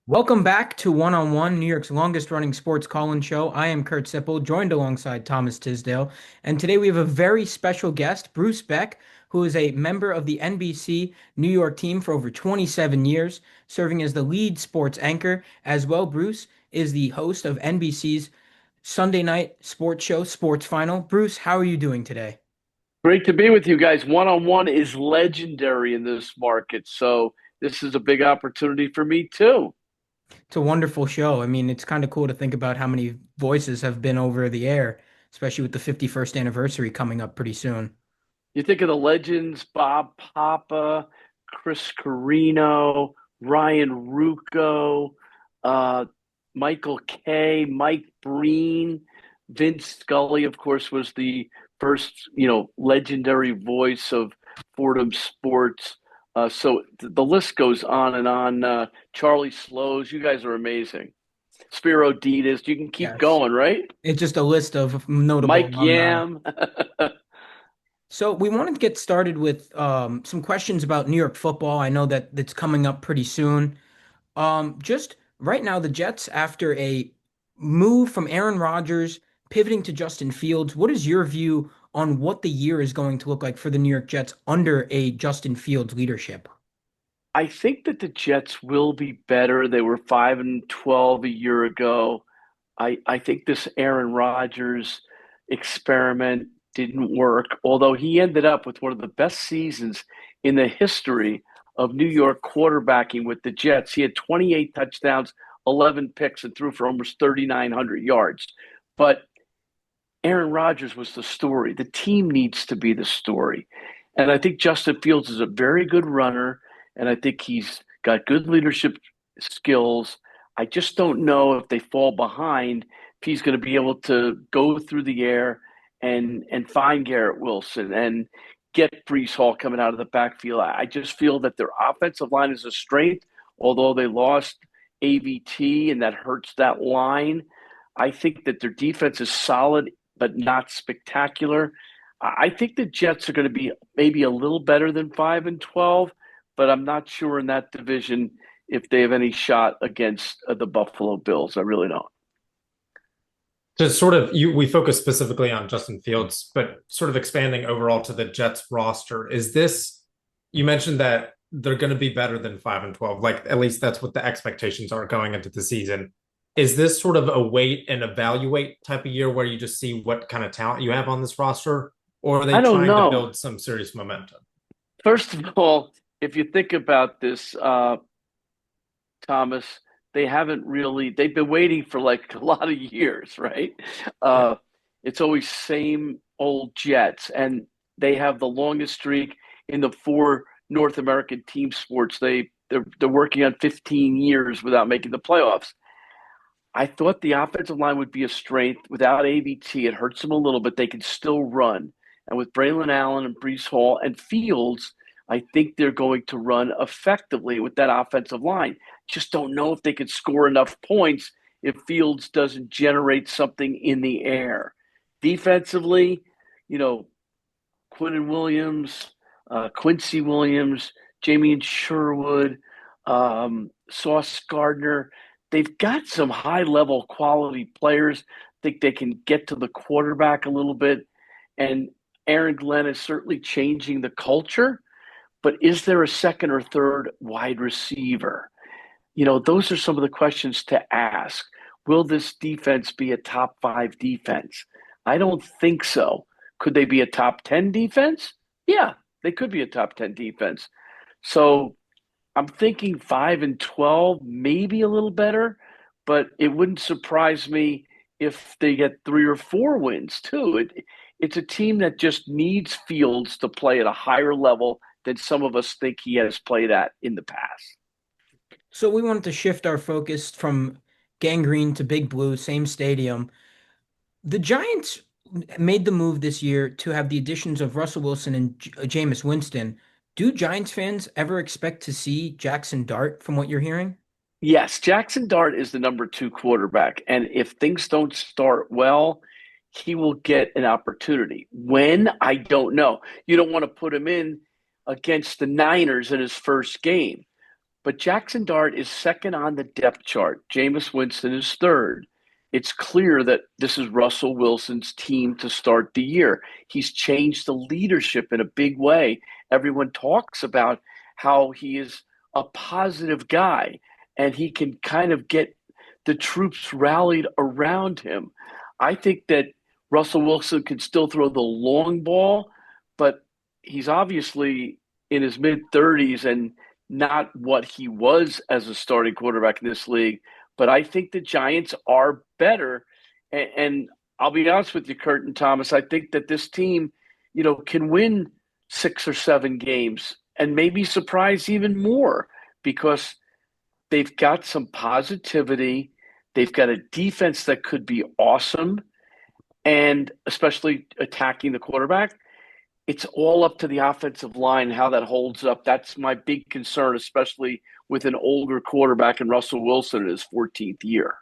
Welcome back to One on One, New York's longest running sports call-in show. I am Kurt Sippel, joined alongside Thomas Tisdale. And today we have a very special guest, Bruce Beck, who is a member of the NBC New York team for over 27 years, serving as the lead sports anchor. As well, Bruce is the host of NBC's Sunday night sports show, Sports Final. Bruce, how are you doing today? Great to be with you guys. One on one is legendary in this market. So this is a big opportunity for me too. It's a wonderful show. I mean, it's kind of cool to think about how many voices have been over the air, especially with the 51st anniversary coming up pretty soon. You think of the legends, Bob Papa, Chris Carino, Ryan Rucco, uh, Michael Kay, Mike Breen, Vince Scully, of course, was the first, legendary voice of Fordham sports. So the list goes on and on. Charlie Slows, you guys are amazing. Spiro Ditas, you can keep Yes. going, right? It's just a list of notable Mike alumni. Yam. So we wanted to get started with some questions about New York football. I know that that's coming up pretty soon. Just right now, the Jets, after a move from Aaron Rodgers, pivoting to Justin Fields, what is your view on what the year is going to look like for the New York Jets under a Justin Fields leadership? I think that the Jets will be better. They were 5-12 a year ago. I think this Aaron Rodgers experiment didn't work, although he ended up with one of the best seasons in the history of New York quarterbacking with the Jets. He had 28 touchdowns, 11 picks, and threw for almost 3,900 yards. But Aaron Rodgers was the story. The team needs to be the story. And I think Justin Fields is a very good runner, and I think he's got good leadership skills. I just don't know if they fall behind, if he's going to be able to go through the air and find Garrett Wilson and get Brees Hall coming out of the backfield. I just feel that their offensive line is a strength, although they lost AVT and that hurts that line. I think that their defense is solid but not spectacular. I think the Jets are going to be maybe a little better than 5-12, but I'm not sure in that division if they have any shot against the Buffalo Bills. I really don't. To sort of we focus specifically on Justin Fields, but sort of expanding overall to the Jets roster, is this, you mentioned that they're going to be better than 5-12, like at least that's what the expectations are going into the season. Is this sort of a wait and evaluate type of year where you just see what kind of talent you have on this roster, or are they I don't trying to know. build some serious momentum? First of all, if you think about this, Thomas, they haven't really, they've been waiting for like a lot of years, right? Yeah. Uh, it's always same old Jets, and they have the longest streak in the four North American team sports. They're working on 15 years without making the playoffs. I thought the offensive line would be a strength. Without AVT, it hurts them a little, but they can still run. And with Braylon Allen and Brees Hall and Fields, I think they're going to run effectively with that offensive line. Just don't know if they could score enough points if Fields doesn't generate something in the air. Defensively, you know, Quinton Williams, Quincy Williams, Jamie and Sherwood, Sauce Gardner. They've got some high level quality players. I think they can get to the quarterback a little bit. And Aaron Glenn is certainly changing the culture. But is there a second or third wide receiver? Those are some of the questions to ask. Will this defense be a top five defense? I don't think so. Could they be a top 10 defense? Yeah, they could be a top 10 defense. So I'm thinking 5-12, maybe a little better, but it wouldn't surprise me if they get 3 or 4 wins too. It's a team that just needs Fields to play at a higher level than some of us think he has played at in the past. So we wanted to shift our focus from Gangrene to Big Blue, same stadium. The Giants made the move this year to have the additions of Russell Wilson and Jameis Winston. Do Giants fans ever expect to see Jackson Dart from what you're hearing? Yes, Jackson Dart is the number two quarterback. And if things don't start well, he will get an opportunity. When? I don't know. You don't want to put him in against the Niners in his first game. but Jackson Dart is second on the depth chart. Jameis Winston is third. It's clear that this is Russell Wilson's team to start the year. He's changed the leadership in a big way. Everyone talks about how he is a positive guy and he can kind of get the troops rallied around him. I think that Russell Wilson can still throw the long ball, but he's obviously in his mid 30s and not what he was as a starting quarterback in this league. But I think the Giants are better. And I'll be honest with you, Kurt and Thomas, I think that this team, can win 6 or 7 games and maybe surprise even more because they've got some positivity. They've got a defense that could be awesome, and especially attacking the quarterback. It's all up to the offensive line, how that holds up. That's my big concern, especially with an older quarterback in Russell Wilson in his 14th year.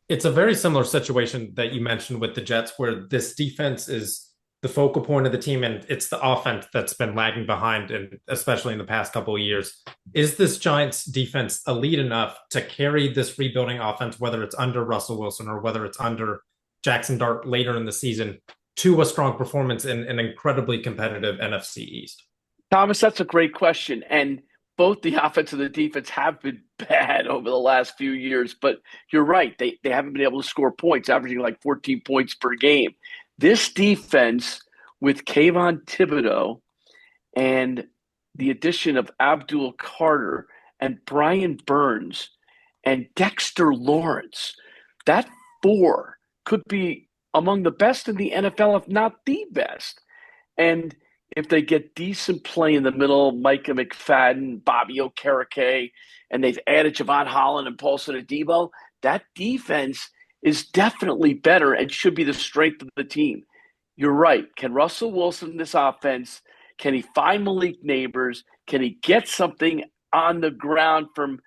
It's a very similar situation that you mentioned with the Jets, where this defense is the focal point of the team, and it's the offense that's been lagging behind, and especially in the past couple of years. Is this Giants defense elite enough to carry this rebuilding offense, whether it's under Russell Wilson or whether it's under Jackson Dart later in the season, to a strong performance in an incredibly competitive NFC East? Thomas, that's a great question. And both the offense and the defense have been bad over the last few years, but you're right. They haven't been able to score points, averaging like 14 points per game. This defense with Kayvon Thibodeau and the addition of Abdul Carter and Brian Burns and Dexter Lawrence, that 4 could be among the best in the NFL, if not the best. And if they get decent play in the middle, Micah McFadden, Bobby Okereke, and they've added Javon Holland and Paulson Adebo, that defense is definitely better and should be the strength of the team. You're right. Can Russell Wilson in this offense, can he find Malik Neighbors? Can he get something on the ground from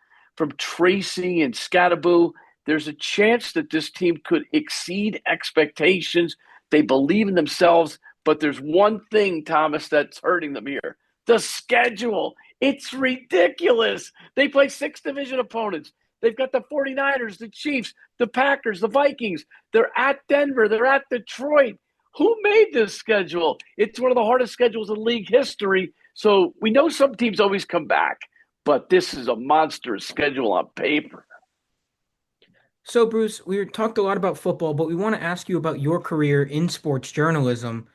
Tracy and Scattaboo? There's a chance that this team could exceed expectations. They believe in themselves, but there's one thing, Thomas, that's hurting them here. The schedule. It's ridiculous. They play 6 division opponents. They've got the 49ers, the Chiefs, the Packers, the Vikings. They're at Denver. They're at Detroit. Who made this schedule? It's one of the hardest schedules in league history. So we know some teams always come back, but this is a monstrous schedule on paper. So, Bruce, we talked a lot about football, but we want to ask you about your career in sports journalism.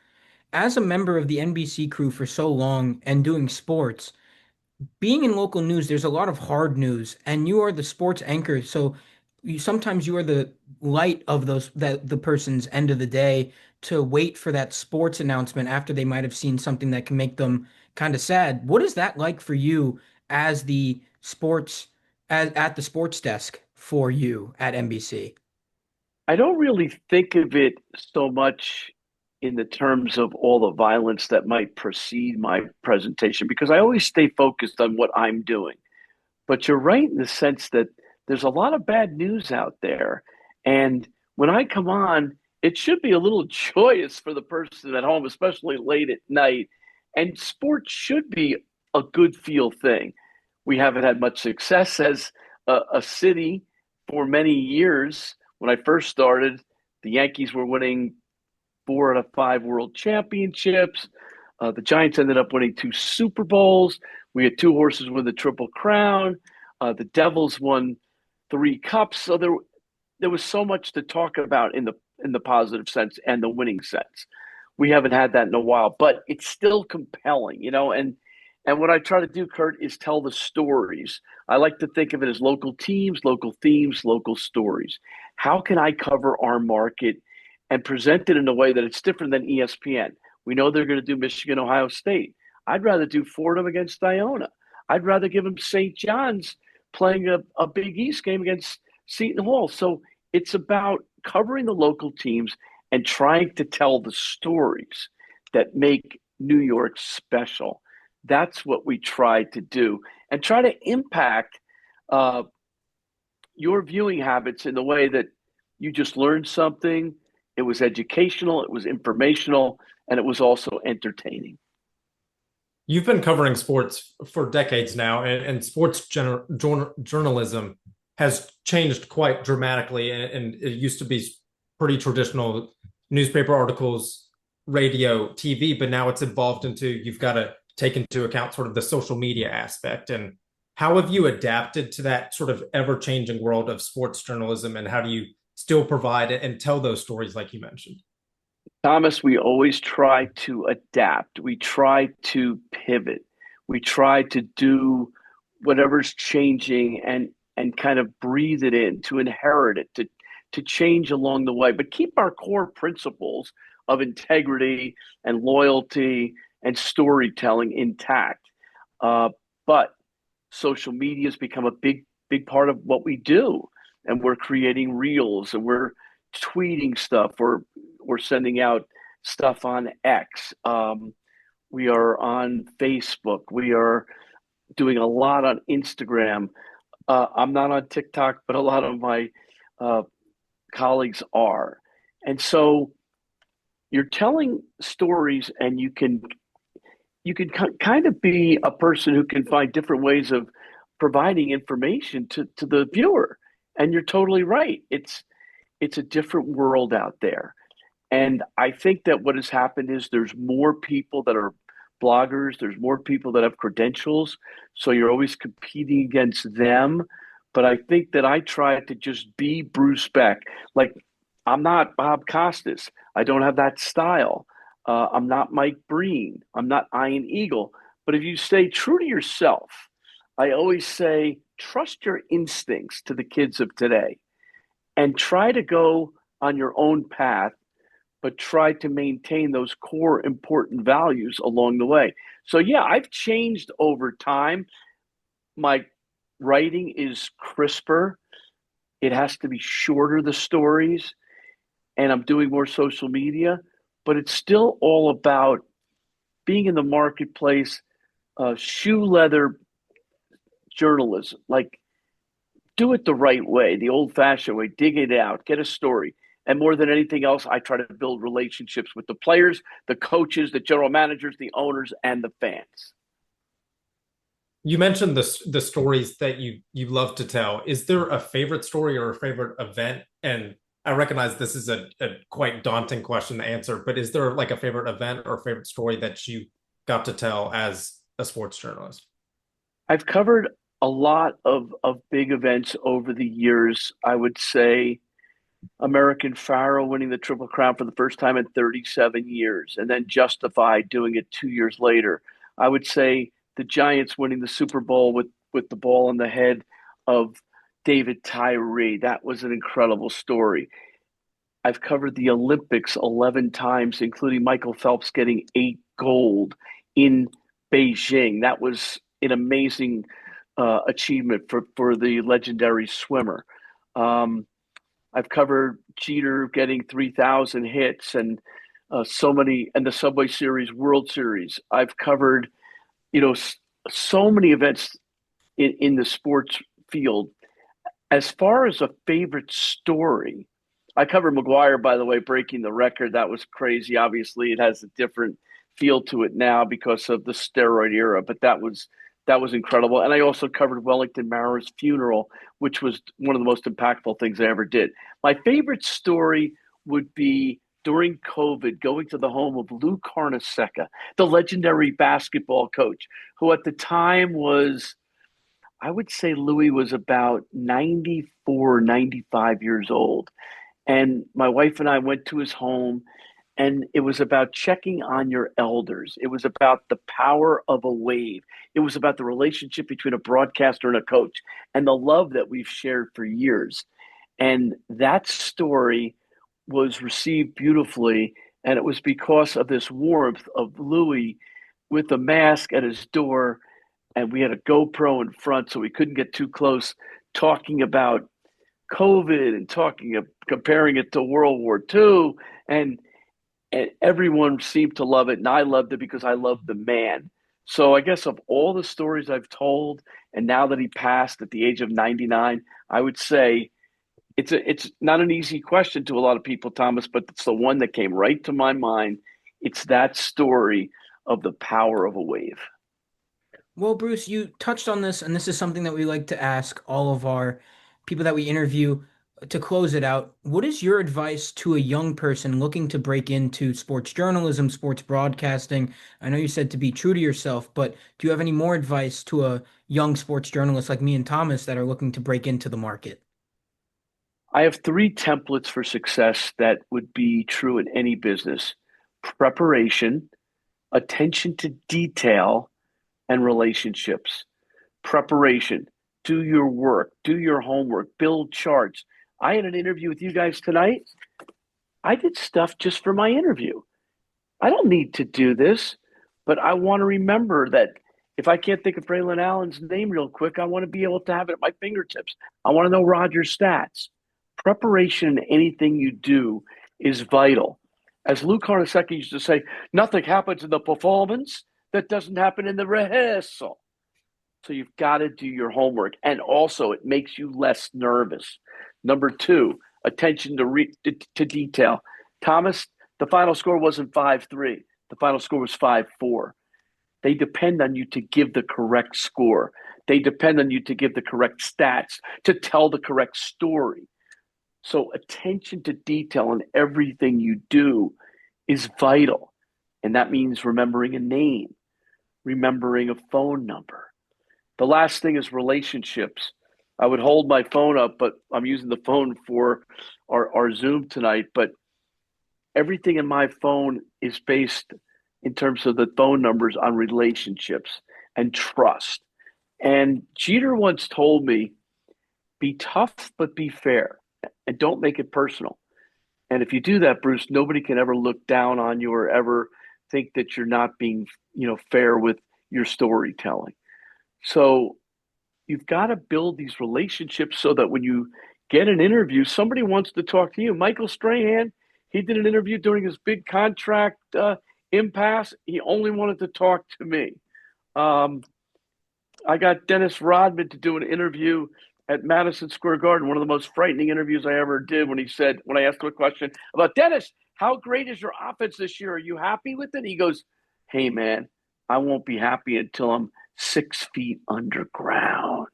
As a member of the NBC crew for so long and doing sports, being in local news, there's a lot of hard news, and you are the sports anchor. So sometimes you are the light of the person's end of the day to wait for that sports announcement after they might have seen something that can make them kind of sad. What is that like for you as the sports at the sports desk for you at NBC? I don't really think of it so much in the terms of all the violence that might precede my presentation because I always stay focused on what I'm doing. But you're right in the sense that there's a lot of bad news out there. And when I come on, it should be a little joyous for the person at home, especially late at night. And sports should be a good feel thing. We haven't had much success as a city for many years. When I first started, the Yankees were winning 4 out of 5 world championships. The Giants ended up winning 2 Super Bowls. We had 2 horses win the Triple Crown. The Devils won 3 cups. So there was so much to talk about in the positive sense and the winning sense. We haven't had that in a while, but it's still compelling, and what I try to do, Kurt, is tell the stories. I like to think of it as local teams, local themes, local stories. How can I cover our market and present it in a way that it's different than ESPN? We know they're going to do Michigan, Ohio State. I'd rather do Fordham against Iona. I'd rather give them St. John's playing a Big East game against Seton Hall. So it's about covering the local teams and trying to tell the stories that make New York special. That's what we try to do and try to impact your viewing habits in the way that you just learned something. It was educational, it was informational, and it was also entertaining. You've been covering sports for decades now, and sports journalism has changed quite dramatically. And it used to be pretty traditional newspaper articles, radio, TV, but now it's evolved into you've got to take into account sort of the social media aspect. And how have you adapted to that sort of ever-changing world of sports journalism, and how do you still provide it and tell those stories like you mentioned? Thomas, we always try to adapt. We try to pivot. We try to do whatever's changing and kind of breathe it in, to inherit it, to change along the way, but keep our core principles of integrity and loyalty and storytelling intact. But social media has become a big part of what we do, and we're creating reels and we're tweeting stuff. We're sending out stuff on X. We are on Facebook. We are doing a lot on Instagram. I'm not on TikTok, but a lot of my uh, colleagues are. And so you're telling stories, and you can kind of be a person who can find different ways of providing information to the viewer. And you're totally right. It's a different world out there. And I think that what has happened is there's more people that are bloggers, there's more people that have credentials. So you're always competing against them. But I think that I try to just be Bruce Beck. Like, I'm not Bob Costas. I don't have that style. I'm not Mike Breen. I'm not Ian Eagle. But if you stay true to yourself, I always say, trust your instincts to the kids of today and try to go on your own path, but try to maintain those core important values along the way. So, yeah, I've changed over time. My writing is crisper, it has to be shorter, the stories, and I'm doing more social media, but it's still all about being in the marketplace, shoe leather journalism. Like, do it the right way, the old fashioned way, dig it out, get a story. And more than anything else, I try to build relationships with the players, the coaches, the general managers, the owners, and the fans. You mentioned the stories that you love to tell. Is there a favorite story or a favorite event? And I recognize this is a quite daunting question to answer, but is there like a favorite event or a favorite story that you got to tell as a sports journalist? I've covered a lot of big events over the years. I would say American Pharoah winning the Triple Crown for the first time in 37 years, and then Justified doing it 2 years later. I would say the Giants winning the Super Bowl with the ball in the head of David Tyree. That was an incredible story. I've covered the Olympics 11 times, including Michael Phelps getting 8 gold in Beijing. That was an amazing achievement for the legendary swimmer. Um, I've covered Jeter getting 3,000 hits and so many, and the Subway Series, World Series. I've covered, so many events in the sports field. As far as a favorite story, I covered McGuire, by the way, breaking the record. That was crazy. Obviously, it has a different feel to it now because of the steroid era, but that was incredible. And I also covered Wellington Mara's funeral, which was one of the most impactful things I ever did. My favorite story would be during COVID, going to the home of Lou Carnesecca, the legendary basketball coach, who at the time was, I would say Louis was about 94, 95 years old. And my wife and I went to his home, and it was about checking on your elders. It was about the power of a wave. It was about the relationship between a broadcaster and a coach and the love that we've shared for years. And that story was received beautifully. And it was because of this warmth of Louis with a mask at his door. And we had a GoPro in front, so we couldn't get too close, talking about COVID and comparing it to World War II. And everyone seemed to love it, and I loved it because I loved the man. So I guess of all the stories I've told, and now that he passed at the age of 99, I would say it's not an easy question to a lot of people, Thomas, but it's the one that came right to my mind. It's that story of the power of a wave. Well, Bruce, you touched on this, and this is something that we like to ask all of our people that we interview to close it out. What is your advice to a young person looking to break into sports journalism, sports broadcasting? I know you said to be true to yourself, but do you have any more advice to a young sports journalist like me and Thomas that are looking to break into the market? I have three templates for success that would be true in any business: preparation, attention to detail, and relationships. Preparation, do your work, do your homework, build charts. I had an interview with you guys tonight. I did stuff just for my interview. I don't need to do this, but I want to remember that if I can't think of Braylon Allen's name real quick, I want to be able to have it at my fingertips. I want to know Roger's stats. Preparation in anything you do is vital. As Luke Hornacek used to say, nothing happens in the performance that doesn't happen in the rehearsal. So you've got to do your homework. And also, it makes you less nervous. Number two, attention to detail. Thomas, the final score wasn't 5-3. The final score was 5-4. They depend on you to give the correct score. They depend on you to give the correct stats, to tell the correct story. So attention to detail in everything you do is vital. And that means remembering a name, remembering a phone number. The last thing is relationships. I would hold my phone up, but I'm using the phone for our Zoom tonight. But everything in my phone is based in terms of the phone numbers on relationships and trust. And Jeter once told me, be tough, but be fair, and don't make it personal. And if you do that, Bruce, nobody can ever look down on you or ever think that you're not being, fair with your storytelling. So you've got to build these relationships so that when you get an interview, somebody wants to talk to you. Michael Strahan, he did an interview during his big contract impasse. He only wanted to talk to me. I got Dennis Rodman to do an interview at Madison Square Garden, one of the most frightening interviews I ever did, when I asked him a question about, Dennis, how great is your offense this year? Are you happy with it? He goes, hey, man, I won't be happy until I'm 6 feet underground.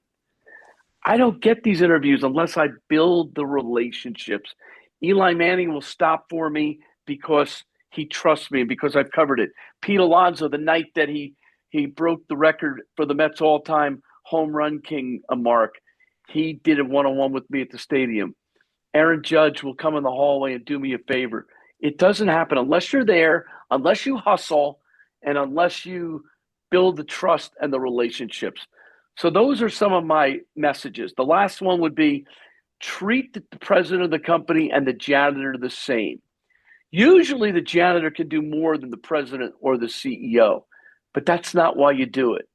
I don't get these interviews unless I build the relationships. Eli Manning will stop for me because he trusts me and because I've covered it. Pete Alonso, the night that he broke the record for the Mets all-time home run king mark, he did a one-on-one with me at the stadium. Aaron Judge will come in the hallway and do me a favor. It doesn't happen unless you're there, unless you hustle, and unless you build the trust and the relationships. So those are some of my messages. The last one would be, treat the president of the company and the janitor the same. Usually the janitor can do more than the president or the CEO, but that's not why you do it.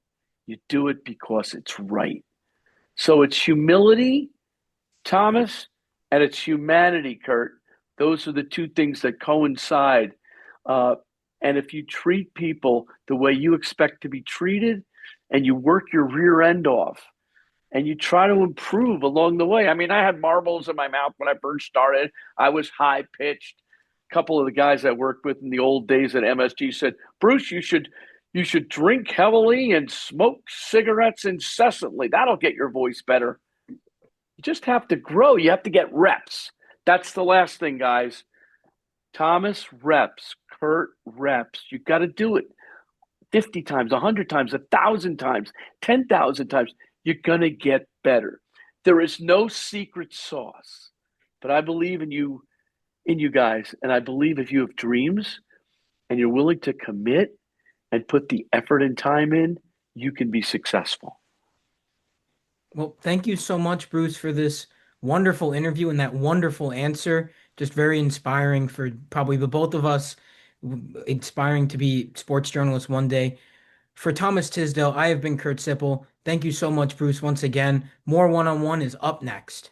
You do it because it's right. So it's humility, Thomas, and it's humanity, Kurt. Those are the two things that coincide. And if you treat people the way you expect to be treated, and you work your rear end off, and you try to improve along the way. I mean, I had marbles in my mouth when I first started. I was high pitched. A couple of the guys I worked with in the old days at MSG said, Bruce, you should drink heavily and smoke cigarettes incessantly. That'll get your voice better. You just have to grow. You have to get reps. That's the last thing, guys. Thomas, reps. Kurt, reps. You've got to do it 50 times, 100 times, 1,000 times, 10,000 times. You're going to get better. There is no secret sauce, but I believe in you guys. And I believe if you have dreams and you're willing to commit and put the effort and time in, you can be successful. Well, thank you so much, Bruce, for this wonderful interview and that wonderful answer. Just very inspiring for probably the both of us, inspiring to be sports journalists one day. For Thomas Tisdale, I have been Kurt Sippel. Thank you so much, Bruce, once again. More one-on-one is up next.